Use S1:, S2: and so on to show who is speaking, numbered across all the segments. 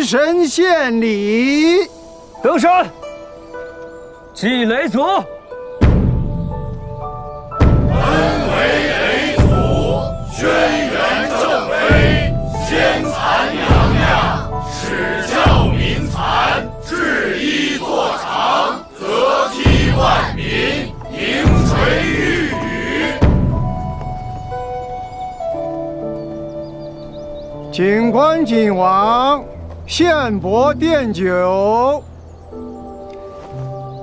S1: 神献礼。
S2: 登山，祭雷祖。
S3: 恩为雷祖，轩辕正妃，先蚕娘娘，始教民蚕，制衣作裳，泽披万民，迎垂玉宇。
S1: 警官警王，献帛奠酒。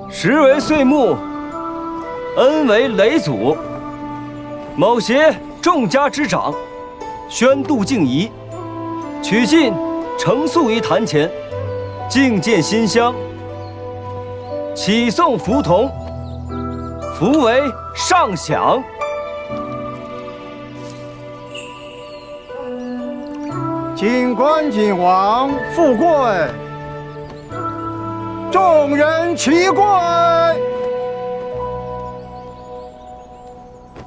S2: 时为岁暮，恩为雷祖。某携众家之长，宣度敬仪，取进呈肃于坛前，敬见馨香，启送福同，福为上享。
S1: 警官警王，富贵。众人齐跪。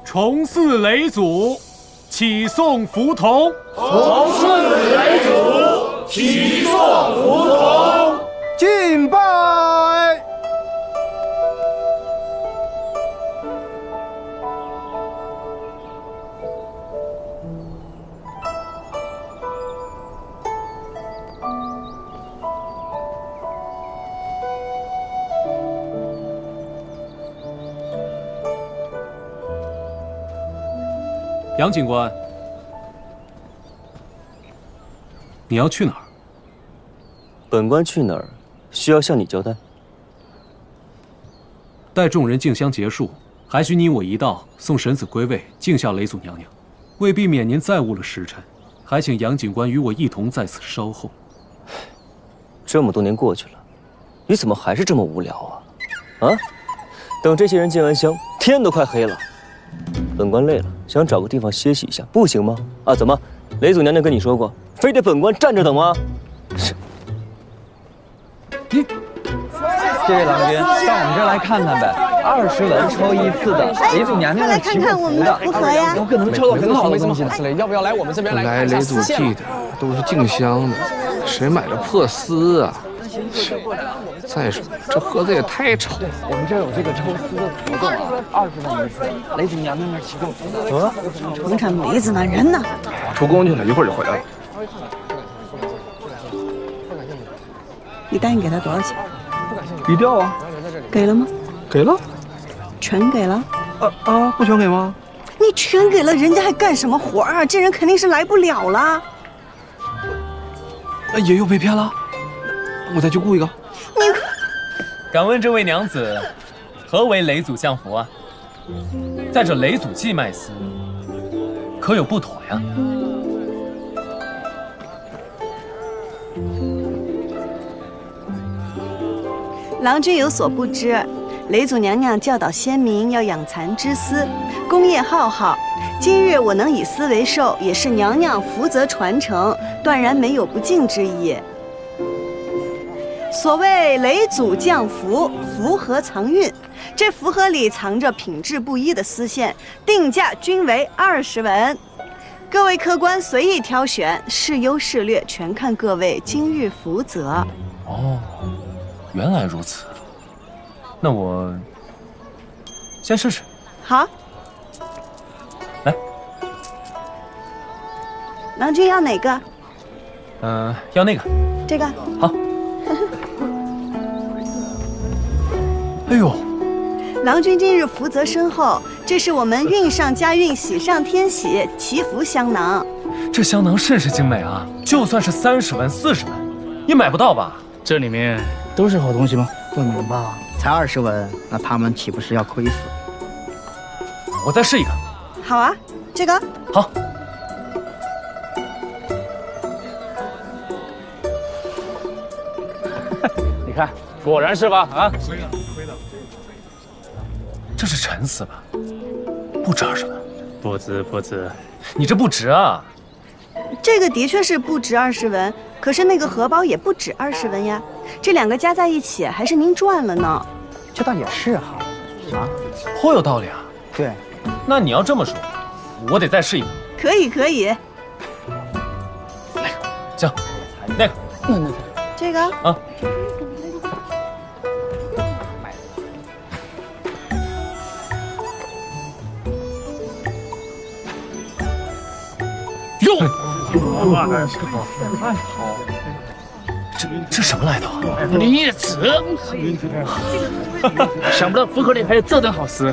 S4: 重祀雷祖，启送福同。
S3: 重祀雷祖，启送福同。
S1: 敬拜。
S4: 杨警官，你要去哪儿？
S2: 本官去哪儿，需要向你交代。
S4: 待众人敬香结束，还需你我一道送神子归位，敬下雷祖娘娘。为避免您再误了时辰，还请杨警官与我一同在此稍候。
S2: 这么多年过去了，你怎么还是这么无聊啊？啊！等这些人敬完香，天都快黑了。本官累了，想找个地方歇息一下，不行吗？啊，怎么？雷祖娘娘跟你说过，非得本官站着等吗？是。
S4: 你，
S5: 这位郎君，到我们这儿来看看呗。20文抽一次的，雷祖娘娘的祈福符的，
S6: 符合呀，
S5: 有可能抽到很好的东西呢。
S7: 要不要来我们这边来？
S8: 来雷祖祭的都是敬香的，谁买这破丝啊？再说这盒子也太丑了。
S5: 我们这儿有这个抽丝的活动啊，20文一次，雷祖娘娘那儿祈福符的。
S6: 走，瞅瞅梅子那人呢。
S8: 出宫去了，一会儿就回来了。
S6: 你答应给他多少钱？
S8: 低调啊。
S6: 给了吗？
S8: 给了。
S6: 全给了？
S8: 不全给吗？
S6: 你全给了，人家还干什么活啊？这人肯定是来不了了。
S8: 也又被骗了。我再去雇一个。
S6: 你，
S9: 敢问这位娘子，何为雷祖降服啊？在这雷祖祭卖司，可有不妥呀？
S6: 郎君有所不知，雷祖娘娘教导先民要养蚕织丝，功业浩浩。今日我能以丝为寿，也是娘娘福泽传承，断然没有不敬之意。所谓雷祖降福，福盒藏运，这福盒里藏着品质不一的丝线，定价均为20文。各位客官随意挑选，是优是劣，全看各位今日福泽。
S9: 哦，原来如此。那我先试试。
S6: 好，
S9: 来，
S6: 郎君要哪个？
S9: 要那个。
S6: 这个。
S9: 好。哎呦，
S6: 郎君今日福泽深厚，这是我们运上加运，喜上添喜祈福香囊。
S9: 这香囊甚是精美啊！就算是30文、40文，也买不到吧？
S7: 这里面都是好东西吗？
S5: 不能吧，才20文，那他们岂不是要亏死？
S9: 我再试一个。
S6: 好啊，这个。
S9: 好。
S7: 你看，果然是吧？啊，
S9: 亏了。这是陈丝吧？不值20文。
S7: 不值。
S9: 你这不值啊！
S6: 这个的确是不值20文，可是那个荷包也不止20文呀。这2个加在一起，还是您赚了呢。
S5: 这倒也是哈。啊，
S9: 颇有道理啊。
S5: 对。
S9: 那你要这么说，我得再试一个。
S6: 可以。
S9: 那个，行，那个。
S6: 这个
S9: 啊。
S7: 哟，
S9: 这什么来头？
S7: 梨子，想不到福盒里还有这等好事。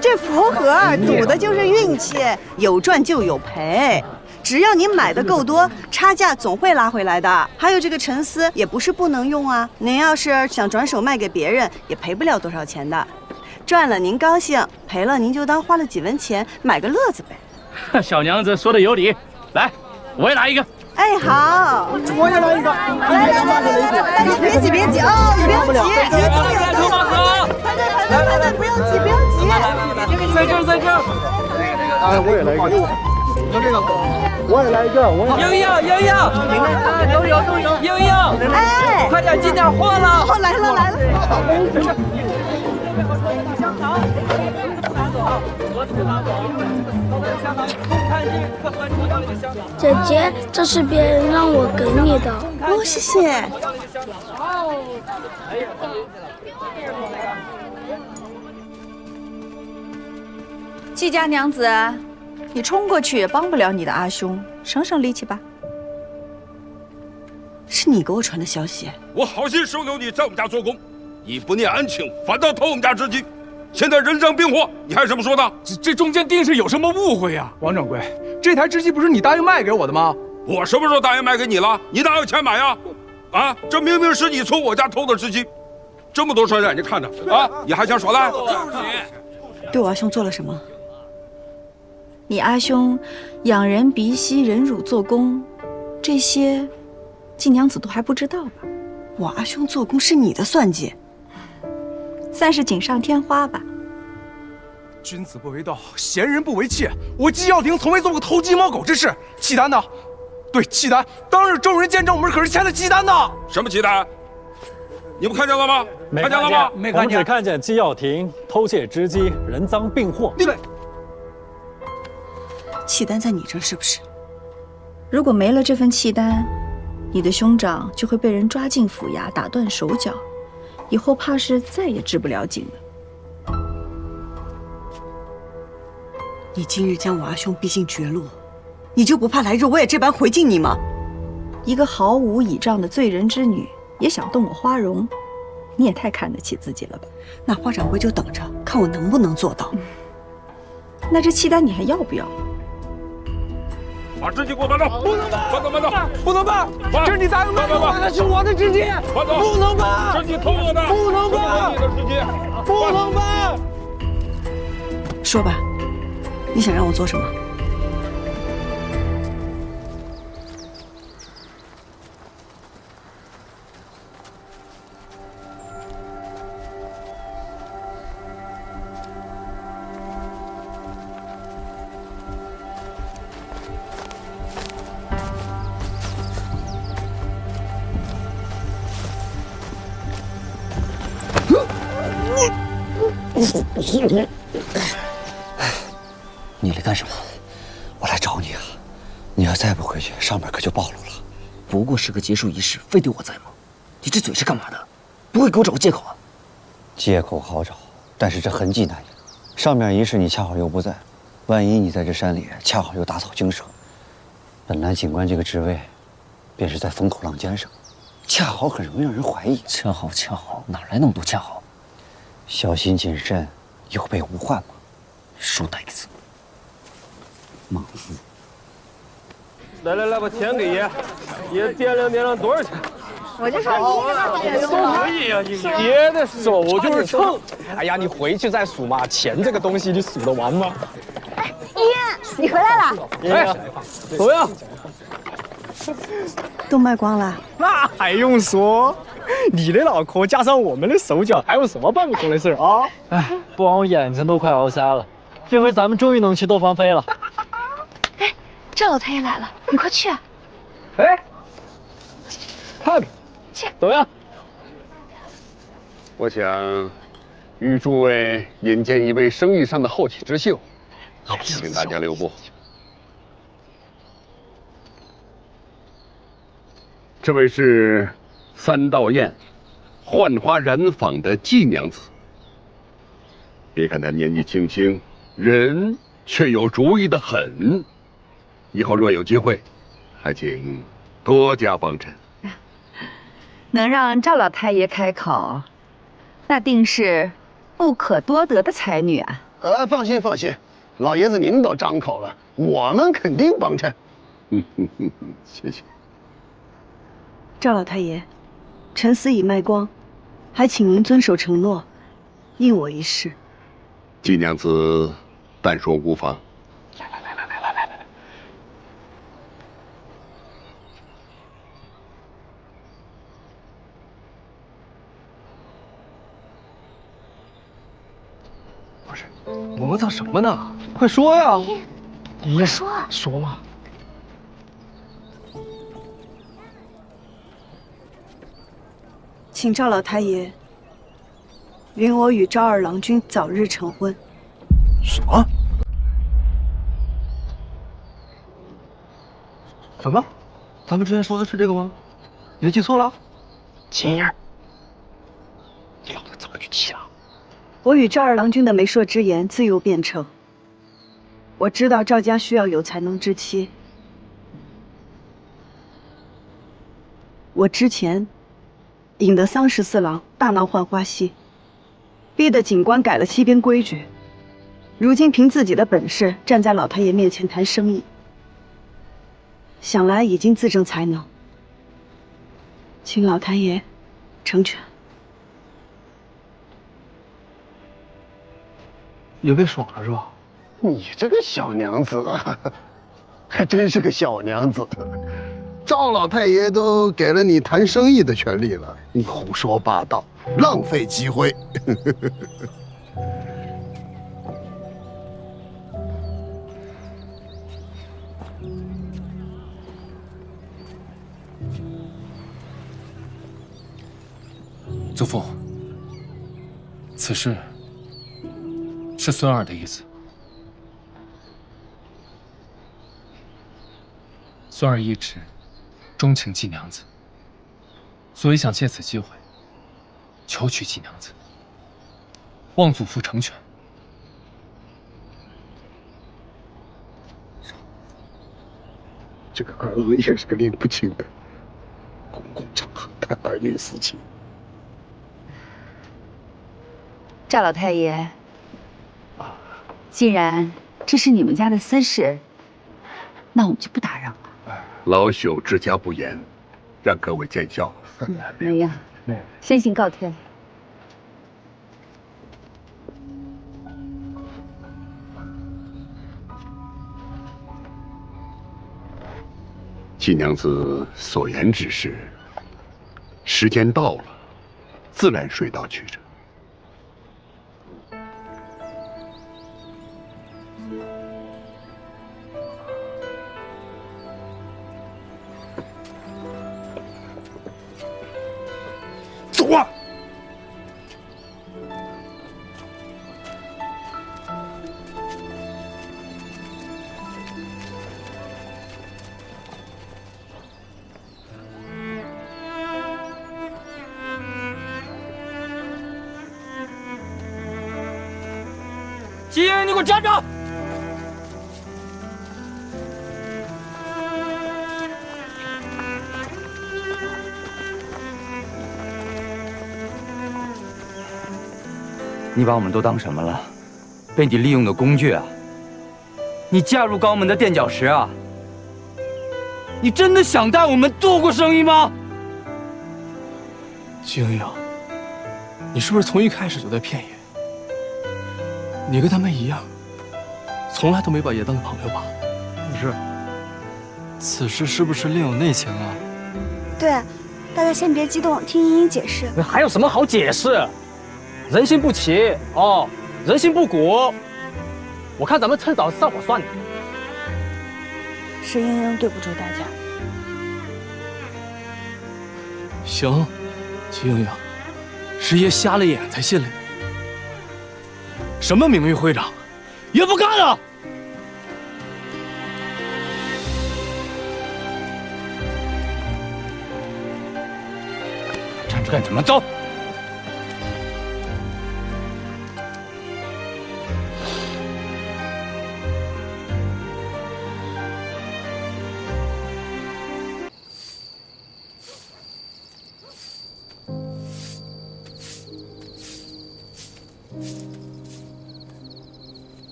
S6: 这福盒赌的就是运气，有赚就有赔。只要你买的够多，差价总会拉回来的。还有这个沉丝也不是不能用啊，您要是想转手卖给别人，也赔不了多少钱的。赚了您高兴，赔了您就当花了几文钱，买个乐子呗。
S7: 小娘子说的有理，来，我也来一个。
S6: 哎，好，
S1: 我也来一个。
S6: 大家别急别急哦，不要急，排队，不要急不要急。
S9: 在这儿在这儿。
S1: 哎，我也来一个。就这个，我也来一个。
S2: 英英，都有。英英，
S6: 哎，
S2: 快点进点货了。
S6: 哦，来了。
S10: 姐姐，这是别人让我给你的。
S6: 哦，谢谢。
S11: 季家娘子，你冲过去也帮不了你的阿兄，省省力气吧。
S6: 是你给我传的消息。
S3: 我好心收留你在我们家做工，你不念恩情，反倒偷我们家织机。现在人赃并获，你还有什么说的？
S8: 这中间定是有什么误会呀？王掌柜，这台织机不是你答应卖给我的吗？
S3: 我什么时候答应卖给你了？你哪有钱买呀？啊，这明明是你从我家偷的织机，这么多双眼睛看着啊，你还想耍赖？就是
S6: 你对我阿兄做了什么？
S11: 你阿兄养人鼻息、忍辱做工，这些季娘子都还不知道吧？
S6: 我阿兄做工是你的算计。
S11: 算是锦上添花吧。
S8: 君子不为道，贤人不为妾。我季耀庭从未做过偷鸡摸狗之事。契丹呢？对，契丹。当日众人见证，我们可是签了契丹的。
S3: 什么契丹？你们看见了吗？看见了吗？
S12: 没看见。我们只看见季耀庭偷窃织机，人赃并获。
S8: 你们，
S6: 契丹在你这儿是不是？
S11: 如果没了这份契丹，你的兄长就会被人抓进府衙，打断手脚。以后怕是再也织不了锦了。
S6: 你今日将我阿兄逼进绝路，你就不怕来日我也这般回敬你吗？
S11: 一个毫无倚仗的罪人之女，也想动我花容，你也太看得起自己了吧？
S6: 那花掌柜就等着看我能不能做到。
S11: 那这契丹你还要不要？
S3: 把织机给我搬走！
S8: 不能搬！
S3: 搬走！
S8: 不能搬！这是你答应卖给我的，是我的织机，
S3: 搬走！
S8: 不能搬！
S3: 织机偷我的，
S8: 不能搬！
S3: 你的织机，
S8: 不能搬！
S6: 说吧，你想让我做什么？
S13: 你来干什么？我来找你啊！你要再不回去，上面可就暴露了。不过是个结束仪式，非得我在吗？你这嘴是干嘛的？不会给我找个借口啊？借口好找，但是这痕迹难掩。上面仪式你恰好又不在，万一你在这山里恰好又打草惊蛇，本来警官这个职位，便是在风口浪尖上，恰好很容易让人怀疑。恰好，哪来那么多恰好？小心谨慎，有备无患嘛。说哪个字？莽夫。
S14: 来，把钱给爷，爷掂量多少钱？
S6: 我就说
S14: 都可以呀，爷的手就是秤。
S15: 哎呀，你回去再数嘛，钱这个东西你数得完吗？
S10: 哎，依云，你回来了。
S14: 哎，怎么样？
S6: 都卖光了？
S15: 那还用说？你的脑壳加上我们的手脚，还有什么办不成的事啊？
S12: 哎，不然我眼睛都快熬瞎了。这回咱们终于能去斗芳菲了。
S10: 哎，赵老太爷来了，你快去啊！
S14: 哎，看，怎么样？
S16: 我想与诸位引荐一位生意上的后起之秀，请大家留步。这位是3道宴，焕花染坊的季娘子。别看她年纪轻轻，人却有主意的很。以后若有机会，还请多加帮衬。
S17: 能让赵老太爷开口，那定是不可多得的才女啊！
S16: 放心放心，老爷子您都张口了，我们肯定帮衬。谢谢。
S6: 赵老太爷，臣死已卖光，还请您遵守承诺，应我一事。
S16: 季娘子，但说无妨。来。
S8: 不是，磨蹭什么呢？快说呀！
S10: 快说啊！
S8: 说嘛。
S6: 请赵老太爷允我与赵二郎君早日成婚。
S8: 什么？什么？咱们之前说的是这个吗？你记错了？
S15: 秦儿，聊得这么具体啊？
S6: 我与赵二郎君的媒妁之言自有辩称。我知道赵家需要有才能之妻。我之前引得桑14郎大闹浣花溪，逼得警官改了西边规矩。如今凭自己的本事站在老太爷面前谈生意，想来已经自证才能，请老太爷成全。
S8: 也被爽了是吧？
S16: 你这个小娘子啊，还真是个小娘子。赵老太爷都给了你谈生意的权利了，你胡说八道，浪费机会。
S4: 祖父，此事是孙儿的意思。孙儿一直钟情季娘子，所以想借此机会求娶季娘子，望祖父成全。
S16: 这个儿子也是个拎不清的，公共场合谈儿女私情。
S17: 赵老太爷，既然这是你们家的私事，那我们就不打扰了。
S16: 老朽治家不严，让各位见笑。
S17: 那样，先行告退。
S16: 季娘子所言之事，时间到了，自然水到渠成。
S8: 走啊！
S2: 姬英，你给我站着！
S5: 你把我们都当什么了？被你利用的工具啊！你嫁入高门的垫脚石啊！你真的想带我们度过生意吗？
S8: 季英英，你是不是从一开始就在骗爷？你跟他们一样，从来都没把爷当朋友吧？
S15: 不是，此事是不是另有内情啊？
S10: 对，大家先别激动，听茵茵解释。
S12: 还有什么好解释？人心不齐哦，人心不古。我看咱们趁早散伙算了。
S10: 是茵茵对不住大家。
S8: 行，季英英，是爷瞎了眼才信了你。什么名誉会长，爷不干了！
S5: 跟他们走。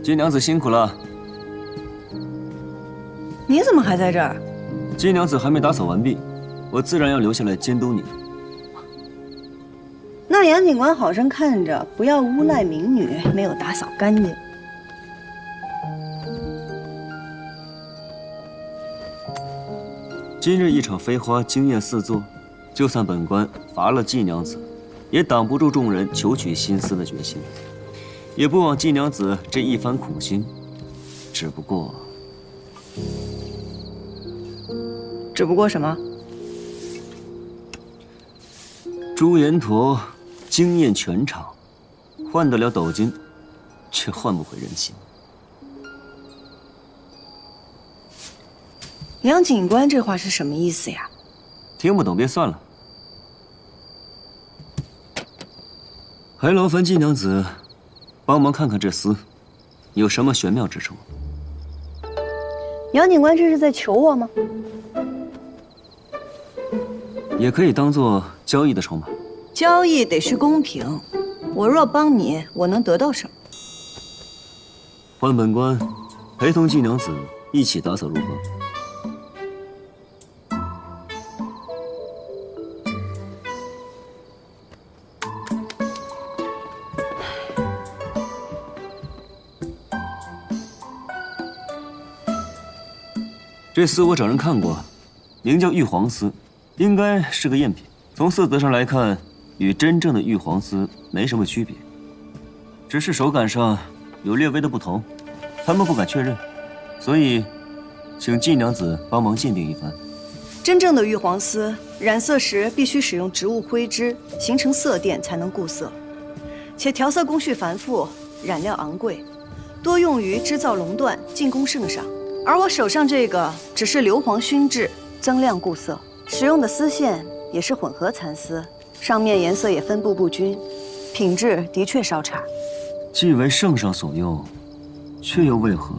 S2: 金娘子辛苦了。
S6: 你怎么还在这儿？
S2: 金娘子还没打扫完毕，我自然要留下来监督你。
S6: 那杨警官好生看着，不要诬赖民女没有打扫干净。
S2: 今日一场飞花惊艳四座，就算本官罚了季娘子，也挡不住众人求取心思的决心。也不枉季娘子这一番苦心，只不过
S6: 什么？
S2: 朱颜陀惊艳全场，换得了斗金，却换不回人心。
S6: 杨警官这话是什么意思呀？
S2: 听不懂别算了。还劳烦季娘子帮忙看看这厮有什么玄妙之处。
S6: 杨警官这是在求我吗？
S2: 也可以当做交易的筹码。
S6: 交易得是公平，我若帮你，我能得到什么？
S2: 换本官陪同季娘子一起打扫如何？这丝我找人看过，名叫玉皇丝，应该是个赝品。从色泽上来看，与真正的玉皇丝没什么区别，只是手感上有略微的不同，他们不敢确认，所以请季娘子帮忙鉴定一番。
S6: 真正的玉皇丝染色时必须使用植物灰脂形成色靛才能固色，且调色工序繁复，染料昂贵，多用于织造龙缎，进攻圣上。而我手上这个只是硫磺熏制，增亮固色，使用的丝线也是混合蚕丝，上面颜色也分布不均，品质的确稍差。
S2: 既为圣上所用，却又为何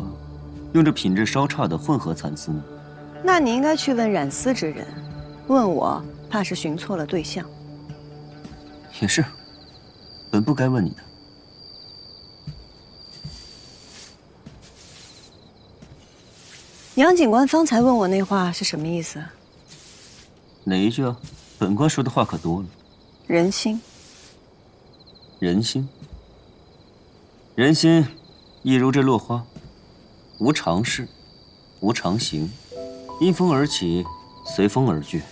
S2: 用这品质稍差的混合蚕丝呢？
S6: 那你应该去问染丝之人，问我怕是寻错了对象。
S2: 也是，本不该问你的。
S6: 杨警官方才问我那话是什么意思？
S2: 哪一句啊？本官说的话可多了。
S6: 人心。
S2: 人心。人心，亦如这落花，无常势，无常形，因风而起，随风而绝，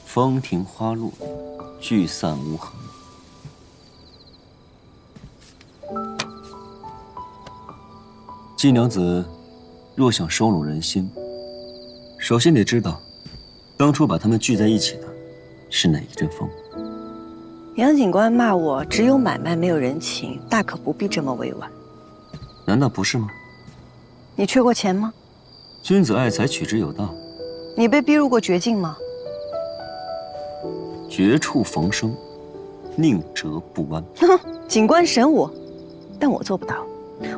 S2: 风停花落，聚散无痕。季娘子若想收拢人心，首先得知道，当初把他们聚在一起的是哪一阵风。
S6: 杨警官骂我只有买卖没有人情，大可不必这么委婉。
S2: 难道不是吗？
S6: 你缺过钱吗？
S2: 君子爱财，取之有道。
S6: 你被逼入过绝境吗？
S2: 绝处逢生，宁折不弯。
S6: 哼，警官审我，但我做不到，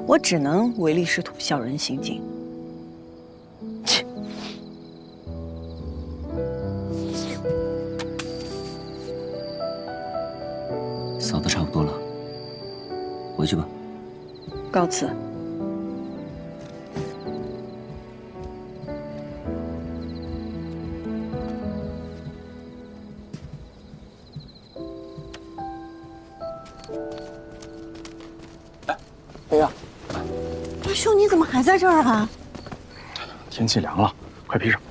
S6: 我只能唯利是图，小人行径。切！
S2: 扫得差不多了，回去吧。
S6: 告辞。
S15: 飞呀！
S6: 大兄，你怎么还在这儿啊？
S15: 天气凉了，快披上。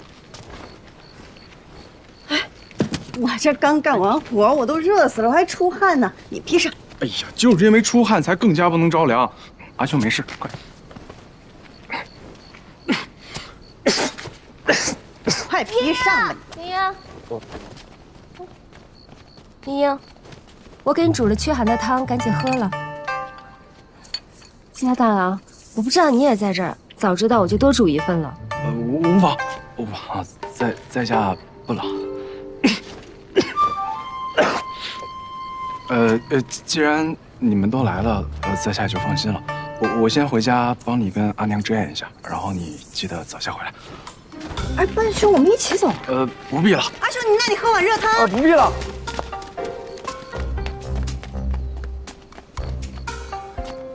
S6: 我这刚干完活，我都热死了，我还出汗呢。你披上。
S8: 哎呀，就是因为出汗才更加不能着凉。阿秋没事，快。
S6: 快披上吧！
S10: 你呀。
S18: 林英，我给你煮了驱寒的汤，赶紧喝了。季家大郎，我不知道你也在这儿，早知道我就多煮一份了。
S8: 无妨，无妨，在家不冷。既然你们都来了，在下就放心了。我先回家帮你跟阿娘支援一下，然后你记得早些回来。
S6: 哎，半兄，我们一起走。
S8: 不必了。
S6: 阿兄，那你喝碗热汤。
S8: 不必了。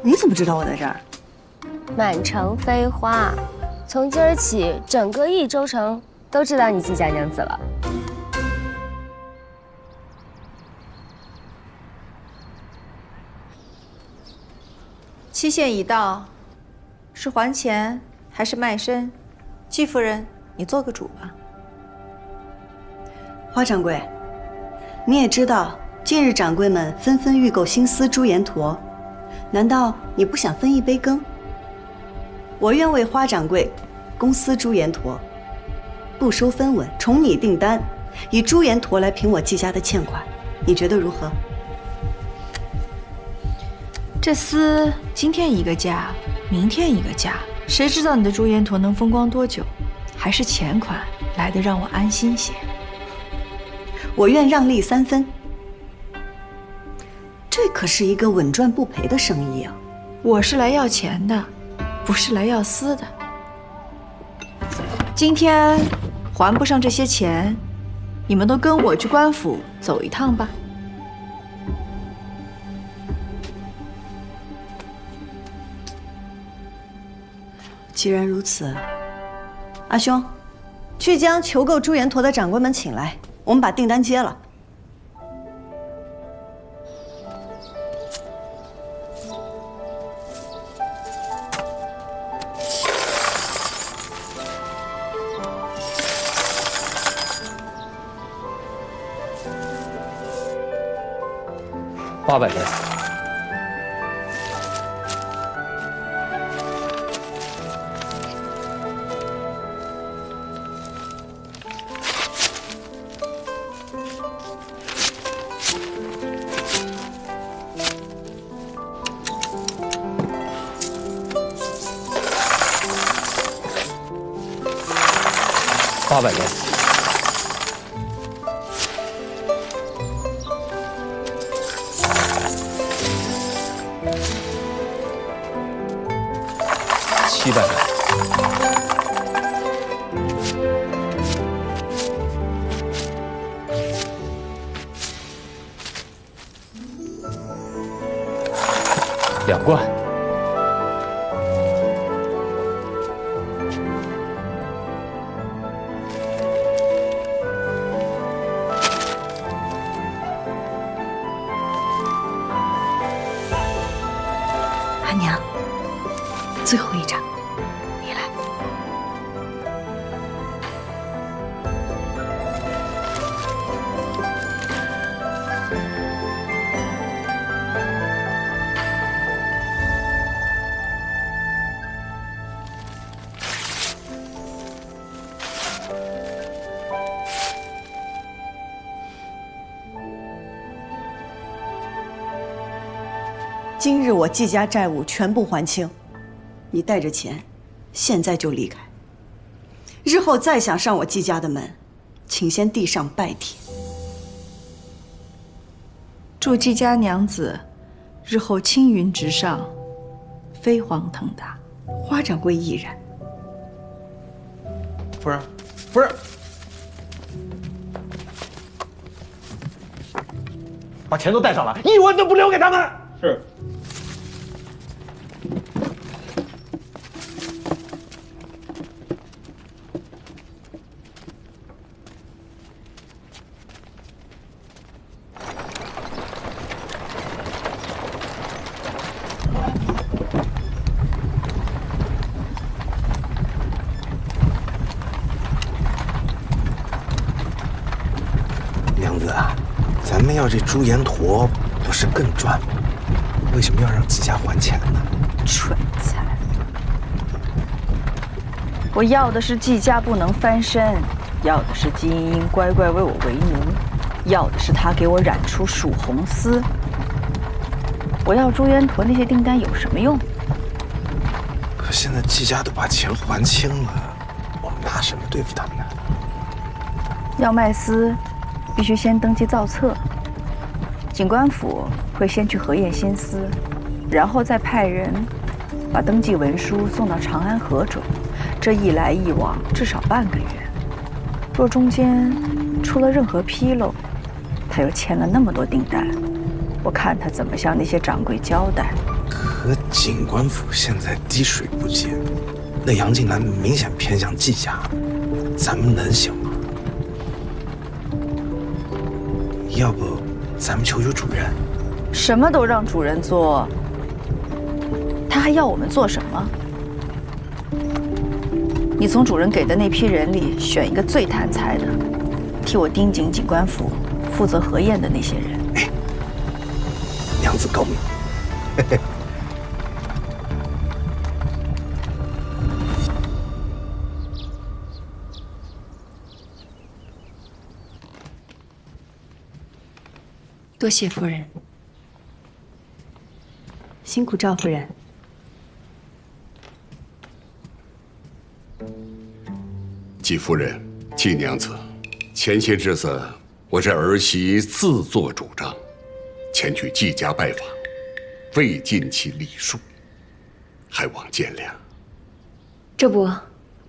S6: 你怎么知道我在这儿？
S18: 满城飞花，从今儿起，整个益州城都知道你季家娘子了。
S11: 期限已到，是还钱还是卖身？季夫人，你做个主吧。
S6: 花掌柜，你也知道，近日掌柜们纷纷预购新丝朱颜驼，难道你不想分一杯羹？我愿为花掌柜供丝朱颜驼，不收分文，重拟订单，以朱颜驼来平我季家的欠款，你觉得如何？
S11: 这丝今天一个价，明天一个价，谁知道你的朱颜驼能风光多久？还是钱款来得让我安心些。
S6: 我愿让利3分。这可是一个稳赚不赔的生意啊！
S11: 我是来要钱的，不是来要丝的。今天还不上这些钱，你们都跟我去官府走一趟吧。
S6: 既然如此，阿兄，去将求购朱颜驼的掌柜们请来，我们把订单接了。
S5: 800元。800元。700元。2罐。
S6: 阿娘，最后一张，你来。今日我季家债务全部还清，你带着钱，现在就离开。日后再想上我季家的门，请先递上拜帖。
S11: 祝季家娘子日后青云直上，飞黄腾达。
S6: 花掌柜亦然。
S8: 夫人，夫人，
S12: 把钱都带上来，1文都不留给他们。是。
S19: 娘子啊，咱们要这朱颜驼，不是更赚吗？为什么要让季家还钱呢？
S11: 蠢材！我要的是季家不能翻身，要的是金英英乖乖为我为奴。要的是他给我染出蜀红丝。我要朱渊驼那些订单有什么用？
S19: 可现在季家都把钱还清了，我们拿什么对付他们呢？
S11: 要卖丝，必须先登记造册。警官府会先去核验新丝，然后再派人把登记文书送到长安核准。这一来一往，至少半个月。若中间出了任何纰漏，他又签了那么多订单，我看他怎么向那些掌柜交代。
S19: 可警官府现在滴水不进，那杨静兰明显偏向季家，咱们能行吗？要不咱们求求主任？
S11: 什么都让主任做，他还要我们做什么？你从主任给的那批人里选一个最贪财的，替我盯紧警官府负责核验的那些人。
S19: 哎，娘子高明。嘿嘿。
S17: 多谢夫人，
S6: 辛苦赵夫人。
S16: 季夫人、季娘子，前些日子我这儿媳自作主张，前去季家拜访，未尽其礼数，还望见谅。
S17: 这不，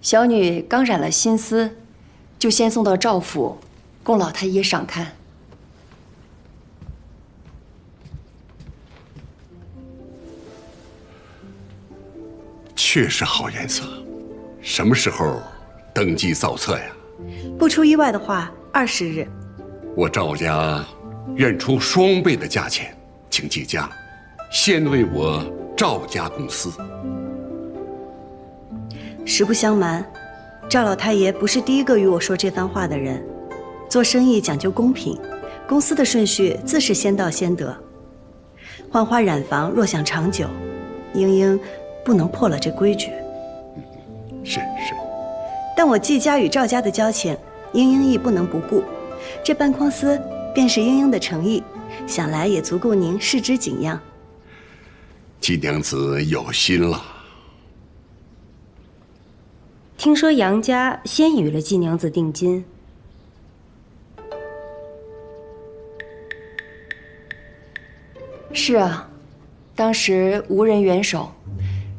S17: 小女刚染了新丝，就先送到赵府，供老太爷赏看。
S16: 确实好颜色，什么时候登记造册呀？
S6: 不出意外的话，20日。
S16: 我赵家愿出双倍的价钱，请季家先为我赵家公司。
S6: 实不相瞒，赵老太爷不是第一个与我说这番话的人。做生意讲究公平，公司的顺序自是先到先得。浣花染坊若想长久，英英不能破了这规矩。
S16: 是。
S6: 但我季家与赵家的交情，英英亦不能不顾。这半筐丝便是英英的诚意，想来也足够您视之景样。
S16: 季娘子有心了。
S18: 听说杨家先与了季娘子定金。
S17: 是啊，当时无人援手，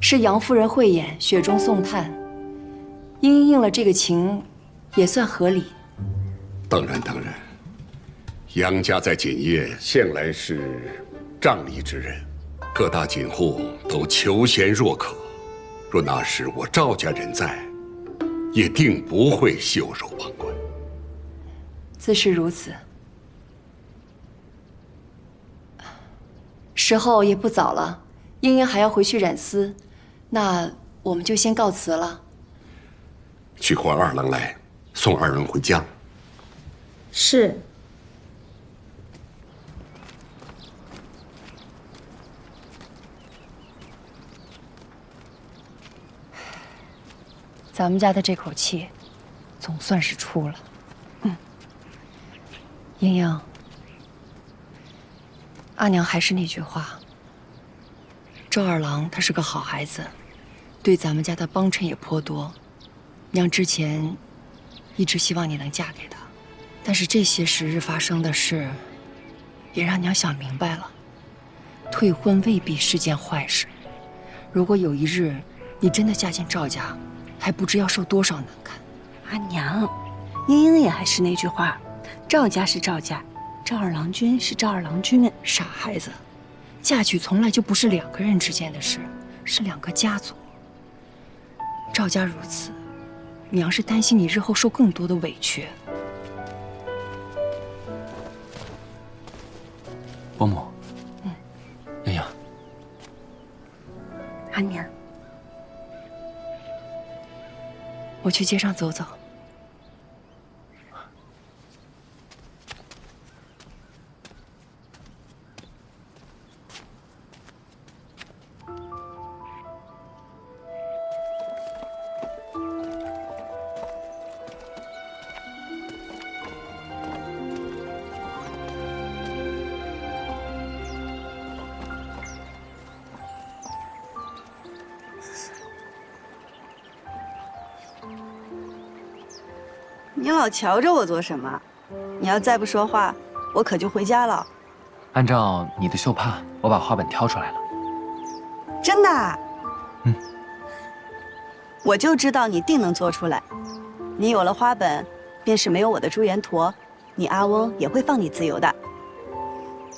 S17: 是杨夫人慧眼，雪中送炭。英英应了这个情，也算合理。
S16: 当然，杨家在锦业向来是仗义之人，各大锦户都求贤若渴。若那时我赵家人在，也定不会袖手旁观。
S17: 自是如此。时候也不早了，英英还要回去染丝，那我们就先告辞了。
S16: 去唤二郎来，送二人回家。
S18: 是。
S17: 咱们家的这口气，总算是出了。英英，阿娘还是那句话，赵二郎他是个好孩子，对咱们家的帮衬也颇多。娘之前一直希望你能嫁给他，但是这些时日发生的事，也让娘想明白了，退婚未必是件坏事。如果有一日你真的嫁进赵家，还不知要受多少难堪。
S6: 阿娘，英英也还是那句话，赵家是赵家，赵二郎君是赵二郎君。
S17: 傻孩子，嫁娶从来就不是两个人之间的事，是两个家族。赵家如此，娘是担心你日后受更多的委屈。
S4: 伯母，洋洋，
S6: 阿娘，
S17: 我去街上走走。
S6: 你老瞧着我做什么？你要再不说话，我可就回家了。
S9: 按照你的绣帕，我把花本挑出来了。
S6: 真的？
S9: 嗯。
S6: 我就知道你定能做出来。你有了花本，便是没有我的朱颜驼，你阿翁也会放你自由的。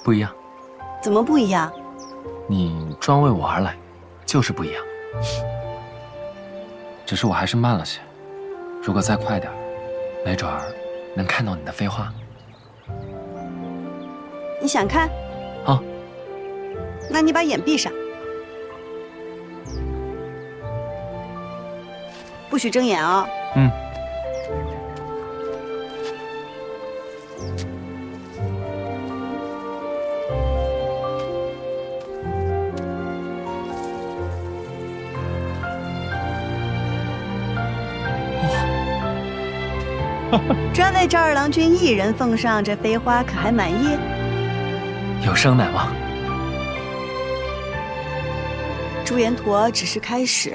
S9: 不一样。
S6: 怎么不一样？
S9: 你专为我而来，就是不一样。只是我还是慢了些，如果再快点，没准儿能看到你的飞花。
S6: 你想看？
S9: 啊。
S6: 那你把眼闭上，不许睁眼啊！
S9: 嗯。
S6: 专为赵二郎君一人奉上这飞花，可还满意？
S9: 有生乃忘。
S6: 朱颜驼只是开始，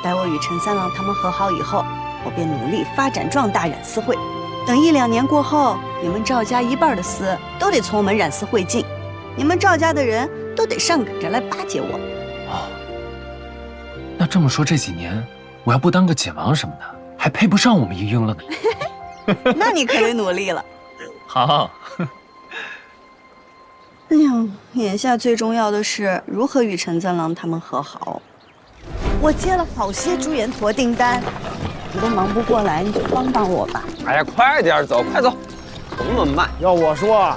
S6: 待我与陈三郎他们和好以后，我便努力发展壮大染丝会。等1、2年过后，你们赵家一半的丝都得从我们染丝会进，你们赵家的人都得上赶着来巴结我。
S9: 哦，那这么说，这几年我要不当个解王什么的，还配不上我们英英了呢。
S6: 那你可得努力了。
S9: 好。
S6: 哎呀，眼下最重要的是如何与陈三郎他们和好。我接了好些朱颜驼订单，你都忙不过来，你就帮帮我吧。
S14: 哎呀，快点走，快走，怎么那么慢？
S20: 要我说，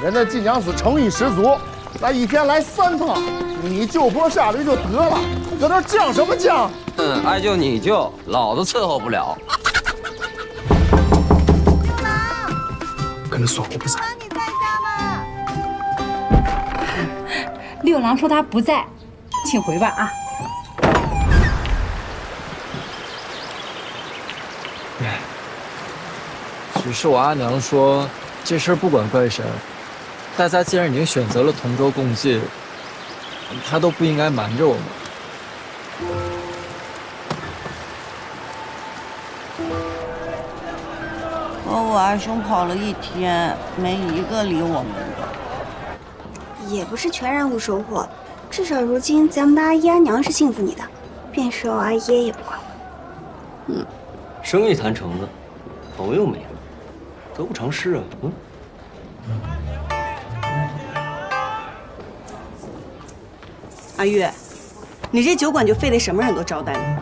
S20: 人家季娘子诚意十足，来一天来3趟，你就坡下驴就得了，搁这犟什么犟？
S5: 爱救你救，老子伺候不了。
S8: 跟着说我不在。
S6: 你在家吗？
S21: 六郎说他不在，请回吧啊。
S22: 只是我阿娘说，这事儿不管怪谁，大家既然已经选择了同舟共济，他都不应该瞒着我们。
S6: 我二兄跑了1天，没一个理我们的。
S23: 也不是全然无收获，至少如今咱们的阿姨阿娘是信服你的，便是我阿爷也不管我。
S2: 生意谈成了，朋友没了，得不偿失啊。
S6: 阿玉，你这酒馆就非得什么人都招待吗？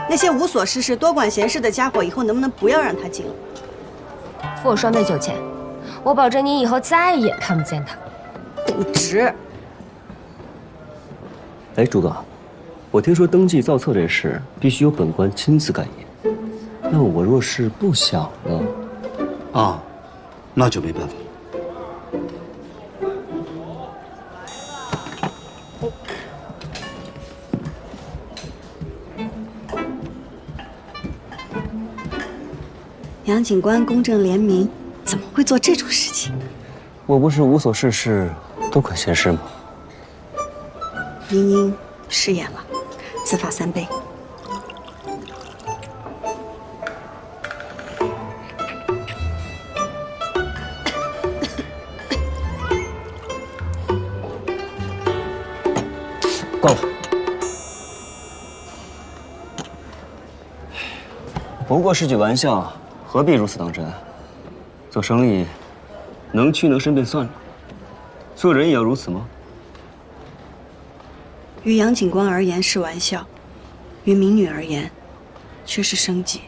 S6: 那些无所事事、多管闲事的家伙，以后能不能不要让他进了？
S18: 付我双倍酒钱，我保证你以后再也看不见他。
S6: 不值。
S2: 哎，朱哥，我听说登记造册这事必须由本官亲自干也。那我若是不想呢？
S13: 啊，那就没办法了。
S6: 杨警官公正廉明，怎么会做这种事情？
S2: 我不是无所事事，多管闲事吗？
S6: 茵茵失言了，自罚3杯。
S2: 够了。不过是句玩笑，何必如此当真？做生意，能屈能伸便算了，做人也要如此吗？
S6: 于杨警官而言是玩笑，于民女而言，却是生计。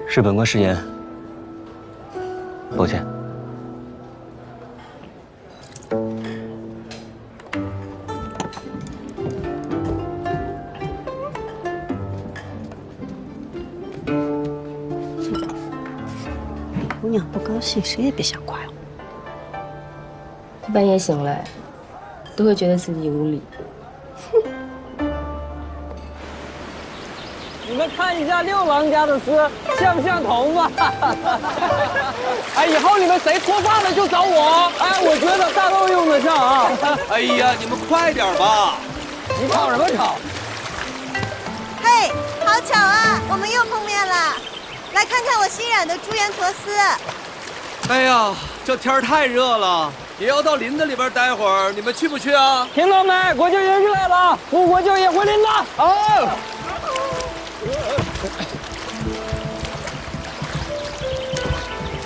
S2: 是本官失言，抱歉。
S6: 姑娘不高兴，谁也别想怪我。
S18: 半夜醒来，都会觉得自己无理。
S12: 你们看一下六郎家的丝像不像铜吧？哎，以后你们谁脱发了就找我。哎，我觉得大都用得上啊。
S14: 哎呀，你们快点吧！
S12: 你吵什么吵？
S6: 嘿，好巧啊，我们又碰面了。来看看我新染的朱颜驼丝。
S14: 哎呀，这天太热了，也要到林子里边待会儿，你们去不去啊？
S12: 听到没？国舅爷热了，副国舅爷回林子。哦。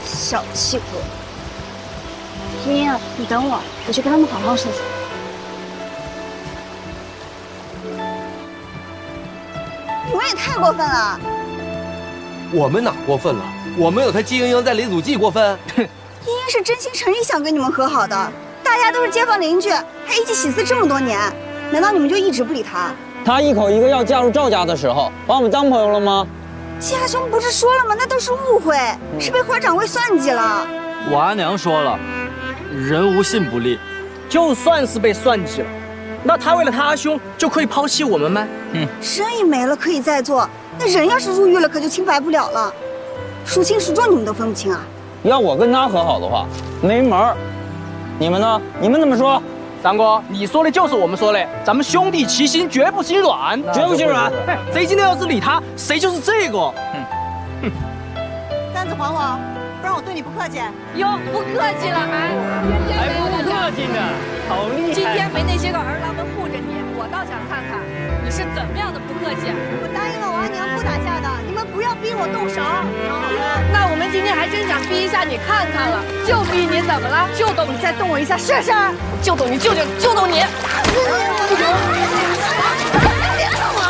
S23: 小气鬼！朱茵啊，你等我，我去跟他们好好说说。你们也太过分了！
S14: 我们哪过分了？我们有他季莺莺在雷祖记过分。
S23: 茵茵是真心诚意想跟你们和好的，大家都是街坊邻居，还一起喜事这么多年，难道你们就一直不理他？
S12: 他一口一个要嫁入赵家的时候，把我们当朋友了吗？
S23: 季阿兄不是说了吗？那都是误会，是被花掌柜算计了。
S12: 我阿娘说了，人无信不立，就算是被算计了，那他为了他阿兄就可以抛弃我们吗？
S23: 生意没了可以再做，那人要是入狱了，可就清白不了了。孰轻孰重你们都分不清啊？
S12: 要我跟他和好的话，没门儿。你们呢？你们怎么说？三哥，你说的就是我们说的，咱们兄弟齐心，绝不心软，绝不心软。哎，谁今天要是理他，谁就是这个。
S6: 簪子还我，不然我对你不客气。
S1: 哟，不客气了还不客气呢，好厉害！今天没那些个儿郎们护着你，我倒想看看你是怎么样的不客气。
S6: 我答应了我阿娘不打架的，你们不要逼我动手。
S1: 那我们今天还真想逼一下你看看了，就逼你怎么了？就动你再动我一下试试，就动你，就动你。别动我！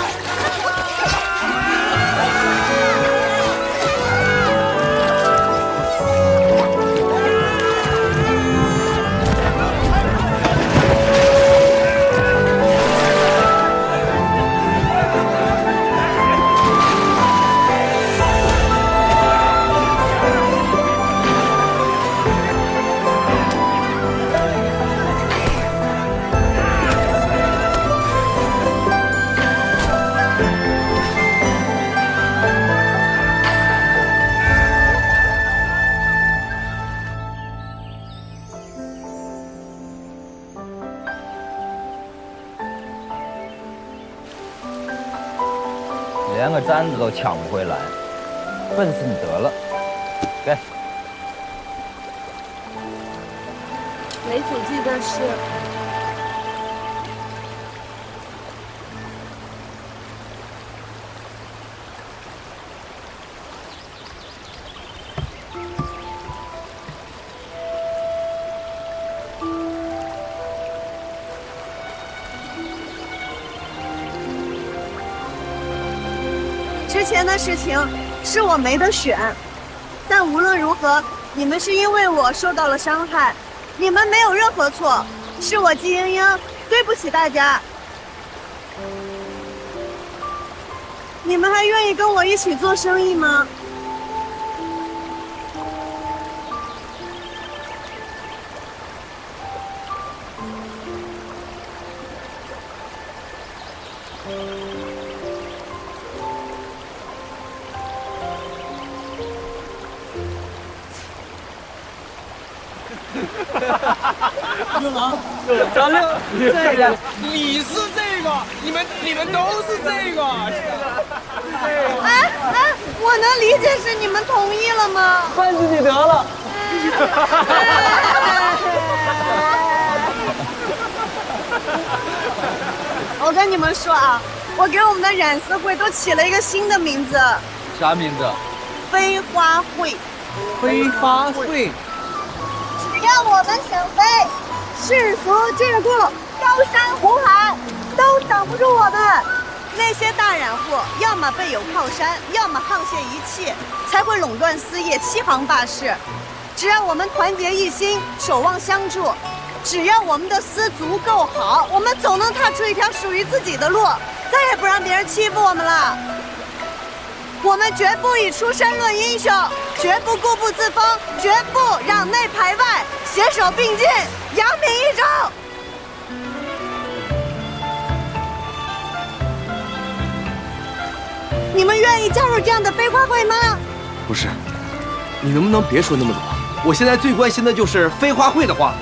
S5: 连个簪子都抢不回来，笨死你得了！给。
S18: 雷祖记的是。
S6: 之前的事情是我没得选，但无论如何，你们是因为我受到了伤害，你们没有任何错，是我季莺莺对不起大家。你们还愿意跟我一起做生意吗？
S12: 六郎，
S8: 张六，
S12: 这个
S8: 你是这个，你们都是这个。
S6: 哎，我能理解是你们同意了吗？
S12: 笨死你得了。
S6: 我跟你们说啊，我给我们的染丝会都起了一个新的名字。
S14: 啥名字？
S6: 飞花会。
S12: 飞花会。
S6: 只要我们想飞，世俗桎梏，高山红海都挡不住我们。那些大染户，要么背有靠山，要么沆瀣一气，才会垄断丝业，欺行霸市。只要我们团结一心，守望相助，只要我们的丝足够好，我们总能踏出一条属于自己的路，再也不让别人欺负我们了。我们绝不以出身论英雄，绝不固步自封，绝不攘内排外，携手并进，扬名一州。你们意加入这样的飞花会吗？
S14: 不是，你能不能别说那么多？我现在最关心的就是飞花会的话，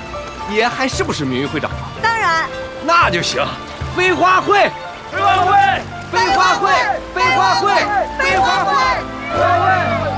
S14: 爷还是不是名誉会长啊？
S6: 当然。
S14: 那就行，飞花会，飞花会，飞花会，飞花会，飞花会，飞花会。